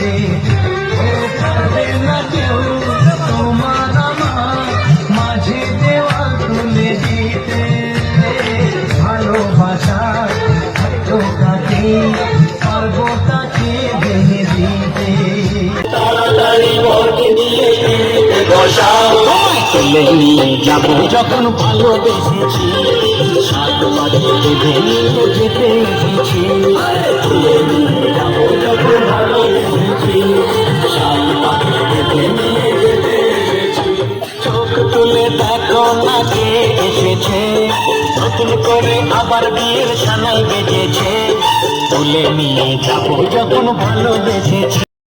দিতে, ও পারবে না কেউ তোমার আমার মাঝে দেওয়াল তুলে দিতে। ভালোবাসা হয়তো কাকে পারবো তাকে ভেঙে দিতে। তাড়াতাড়ি বরকে দিয়ে চলে নিয়ে যাবো যখন ভালোবেসেছি, সাত বাজে বেঁধে নিয়ে যেতে এসেছি। চলে নিয়ে যাবো যখন ভালোবেসেছি, সাত বাজে বেঁধে নিয়ে যেতে এসেছি। চোখ তুলে দেখো না কে এসেছে, নতুন করে আবার বিয়ের সানাই বেজেছে। তুলে নিয়ে যাবো যখন ভালোবেসেছি।